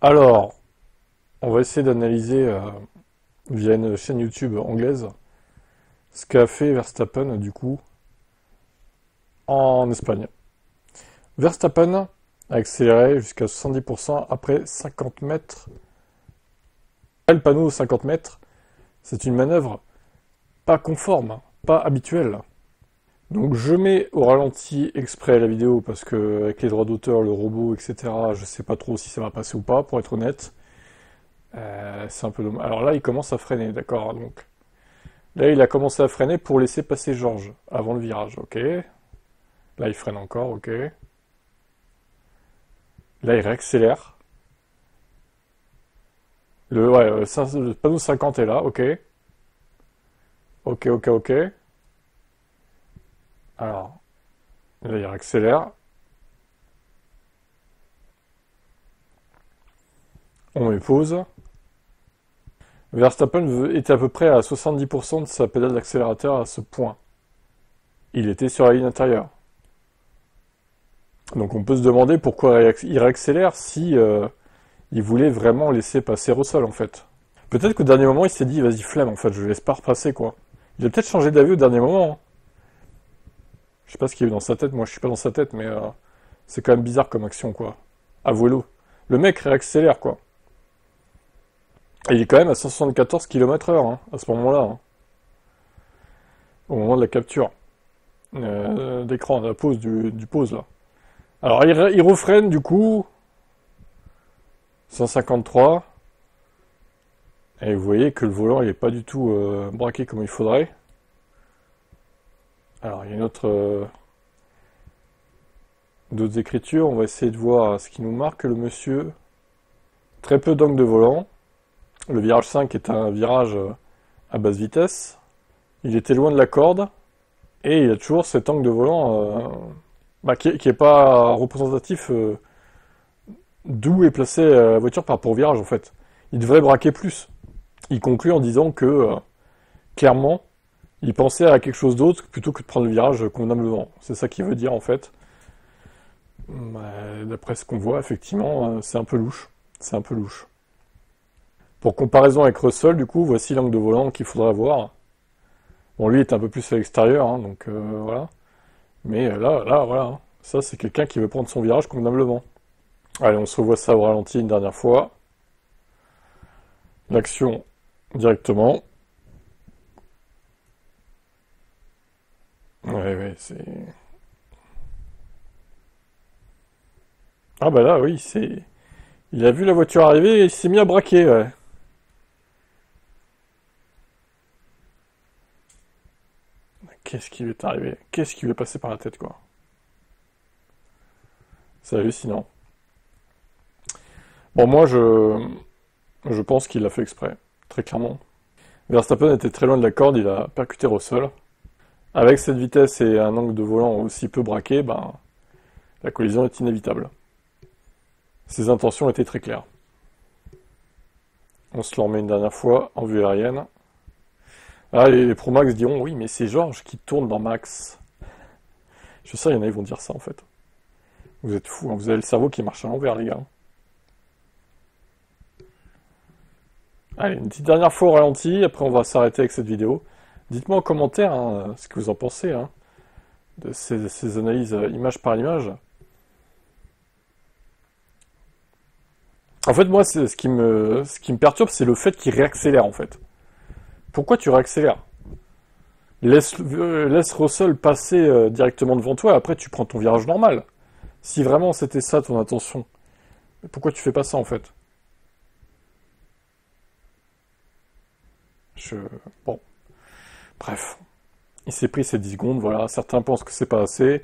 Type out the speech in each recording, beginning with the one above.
Alors, on va essayer d'analyser via une chaîne YouTube anglaise ce qu'a fait Verstappen du coup en Espagne. Verstappen a accéléré jusqu'à 70% après 50 mètres. Le panneau aux 50 mètres, c'est une manœuvre pas conforme, pas habituelle. Donc je mets au ralenti exprès la vidéo parce que avec les droits d'auteur, le robot, etc., je sais pas trop si ça va passer ou pas, pour être honnête. C'est un peu dommage. Alors là, il commence à freiner, d'accord. Donc là, il a commencé à freiner pour laisser passer Georges avant le virage, ok. Là, il freine encore, ok. Là, il réaccélère. Le panneau 50 est là, ok. Ok, ok, ok. Alors, là, il réaccélère. On met pause. Verstappen était à peu près à 70% de sa pédale d'accélérateur à ce point. Il était sur la ligne intérieure. Donc on peut se demander pourquoi il réaccélère si il voulait vraiment laisser passer Russell en fait. Peut-être qu'au dernier moment il s'est dit vas-y flemme en fait, je laisse pas repasser quoi. Il a peut-être changé d'avis au dernier moment. Hein. Je sais pas ce qu'il y a eu dans sa tête, moi je suis pas dans sa tête, mais c'est quand même bizarre comme action quoi. Avouez-le. Le mec réaccélère quoi. Et il est quand même à 174 km/h hein, à ce moment-là. Hein. Au moment de la capture d'écran, de la pause du pause là. Alors il refreine du coup 153 et vous voyez que le volant il est pas du tout braqué comme il faudrait. Alors il y a une autre d'autres écritures, on va essayer de voir ce qui nous marque le monsieur. Très peu d'angle de volant. Le virage 5 est un virage à basse vitesse. Il était loin de la corde et il a toujours cet angle de volant qui est pas représentatif d'où est placée la voiture par rapport au virage en fait. Il devrait braquer plus. Il conclut en disant que clairement, il pensait à quelque chose d'autre plutôt que de prendre le virage convenablement. C'est ça qu'il veut dire en fait. D'après ce qu'on voit, effectivement, c'est un peu louche. C'est un peu louche. Pour comparaison avec Russell, du coup, voici l'angle de volant qu'il faudrait avoir. Bon, lui est un peu plus à l'extérieur, hein, donc voilà. Mais là, voilà. Hein. Ça, c'est quelqu'un qui veut prendre son virage convenablement. Allez, on se revoit ça au ralenti une dernière fois. L'action directement. Ouais, c'est... Ah bah là, oui, c'est... Il a vu la voiture arriver et il s'est mis à braquer, ouais. Qu'est-ce qui lui est arrivé? Qu'est-ce qui lui est passé par la tête, quoi? C'est hallucinant. Bon, moi, je pense qu'il l'a fait exprès, très clairement. Verstappen était très loin de la corde, il a percuté Russell. Avec cette vitesse et un angle de volant aussi peu braqué, ben, la collision est inévitable. Ses intentions étaient très claires. On se le remet une dernière fois en vue aérienne. Ah, les Pro Max diront oui, mais c'est Georges qui tourne dans Max. Je sais, il y en a, ils vont dire ça en fait. Vous êtes fous, hein, vous avez le cerveau qui marche à l'envers, les gars. Allez, une petite dernière fois au ralenti, après on va s'arrêter avec cette vidéo. Dites-moi en commentaire hein, ce que vous en pensez hein, de ces analyses image par image. En fait, moi, ce qui me perturbe, c'est le fait qu'il réaccélère en fait. Pourquoi tu réaccélères? Laisse Russell passer directement devant toi, et après tu prends ton virage normal. Si vraiment c'était ça ton intention, pourquoi tu fais pas ça en fait? Je... Bon, bref. Il s'est pris ces 10 secondes, voilà. Certains pensent que c'est pas assez.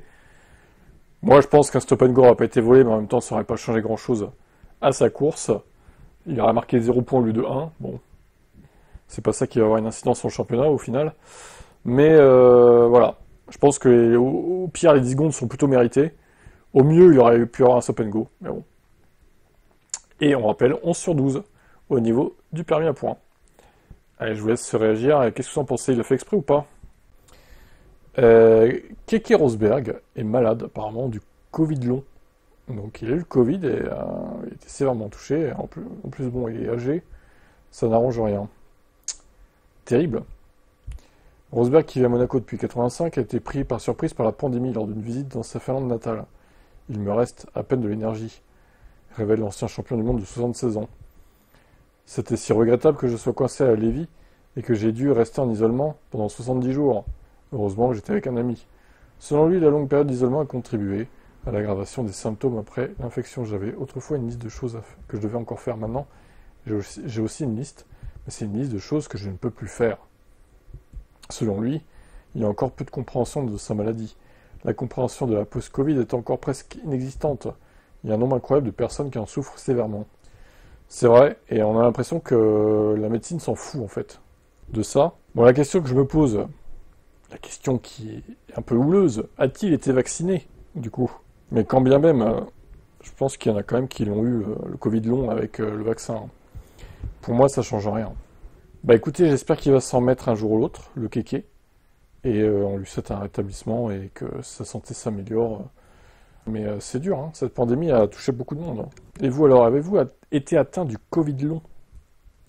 Moi, je pense qu'un stop and go n'aurait pas été volé, mais en même temps, ça n'aurait pas changé grand-chose à sa course. Il aurait marqué 0 points au lieu de 1. Bon, c'est pas ça qui va avoir une incidence sur le championnat au final. Mais voilà. Je pense que au pire, les 10 secondes sont plutôt méritées. Au mieux, il aurait pu y avoir un stop and go. Mais bon. Et on rappelle 11 sur 12 au niveau du permis à points. Allez, je vous laisse réagir. Qu'est-ce que vous en pensez? Il l'a fait exprès ou pas? Keke Rosberg est malade, apparemment, du Covid long. Donc il a eu le Covid et il était sévèrement touché. En plus, bon, il est âgé, ça n'arrange rien. Terrible. Rosberg, qui vit à Monaco depuis 85, a été pris par surprise par la pandémie lors d'une visite dans sa Finlande natale. Il me reste à peine de l'énergie, révèle l'ancien champion du monde de 76 ans. C'était si regrettable que je sois coincé à Lévis et que j'ai dû rester en isolement pendant 70 jours. Heureusement que j'étais avec un ami. Selon lui, la longue période d'isolement a contribué à l'aggravation des symptômes après l'infection. J'avais autrefois une liste de choses que je devais encore faire. Maintenant, j'ai aussi une liste, mais c'est une liste de choses que je ne peux plus faire. Selon lui, il y a encore peu de compréhension de sa maladie. La compréhension de la post-Covid est encore presque inexistante. Il y a un nombre incroyable de personnes qui en souffrent sévèrement. C'est vrai, et on a l'impression que la médecine s'en fout en fait de ça. Bon, la question que je me pose, la question qui est un peu houleuse, a-t-il été vacciné du coup? Mais quand bien même, je pense qu'il y en a quand même qui l'ont eu, le Covid long avec le vaccin. Pour moi, ça change rien. Bah écoutez, j'espère qu'il va s'en mettre un jour ou l'autre, le kéké, et on lui souhaite un rétablissement et que sa santé s'améliore. Mais c'est dur, hein. Cette pandémie a touché beaucoup de monde. Hein. Et vous alors, avez-vous été atteint du Covid long?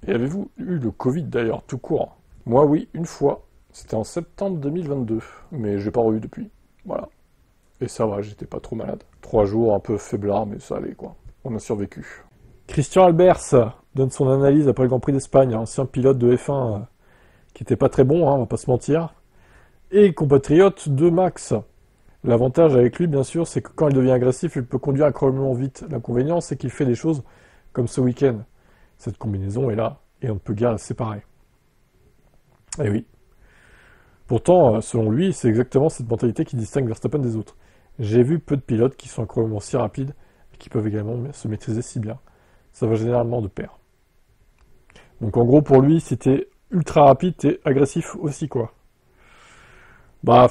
Et avez-vous eu le Covid d'ailleurs, tout court? Moi oui, une fois, c'était en septembre 2022, mais j'ai pas eu depuis. Voilà. Et ça va, j'étais pas trop malade. 3 jours, un peu faiblard, mais ça allait quoi. On a survécu. Christian Albers donne son analyse après le Grand Prix d'Espagne, ancien pilote de F1 qui était pas très bon, hein, on va pas se mentir, et compatriote de Max. L'avantage avec lui, bien sûr, c'est que quand il devient agressif, il peut conduire incroyablement vite. L'inconvénient, c'est qu'il fait des choses comme ce week-end. Cette combinaison est là, et on ne peut guère la séparer. Eh oui. Pourtant, selon lui, c'est exactement cette mentalité qui distingue Verstappen des autres. J'ai vu peu de pilotes qui sont incroyablement si rapides, et qui peuvent également se maîtriser si bien. Ça va généralement de pair. Donc en gros, pour lui, si t'es ultra rapide, t'es agressif aussi, quoi. Bah,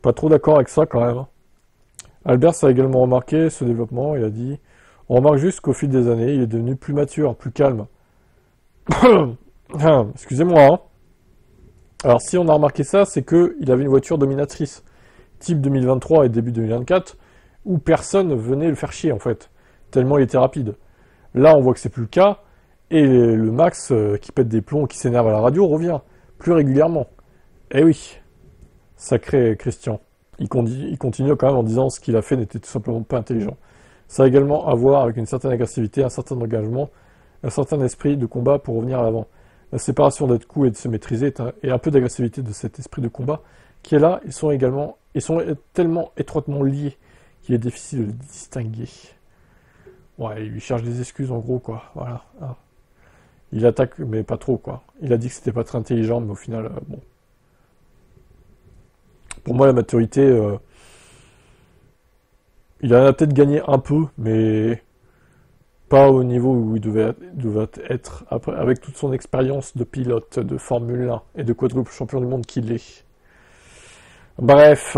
pas trop d'accord avec ça, quand même. Albers a également remarqué ce développement, il a dit « On remarque juste qu'au fil des années, il est devenu plus mature, plus calme. » Excusez-moi, hein. Alors si on a remarqué ça, c'est qu'il avait une voiture dominatrice, type 2023 et début 2024, où personne venait le faire chier, en fait, tellement il était rapide. Là, on voit que c'est plus le cas, et le Max, qui pète des plombs, qui s'énerve à la radio, revient plus régulièrement. Eh oui, sacré Christian. Il continue quand même en disant ce qu'il a fait n'était tout simplement pas intelligent. Ça a également à voir avec une certaine agressivité, un certain engagement, un certain esprit de combat pour revenir à l'avant. La séparation d'être cool et de se maîtriser et un peu d'agressivité de cet esprit de combat qui est là, ils sont tellement étroitement liés qu'il est difficile de les distinguer. Ouais, il lui cherche des excuses en gros, quoi. Voilà. Hein. Il attaque, mais pas trop, quoi. Il a dit que c'était pas très intelligent, mais au final, bon. Pour moi, la maturité, il en a peut-être gagné un peu, mais pas au niveau où il devait être avec toute son expérience de pilote de Formule 1 et de quadruple champion du monde qu'il est. Bref.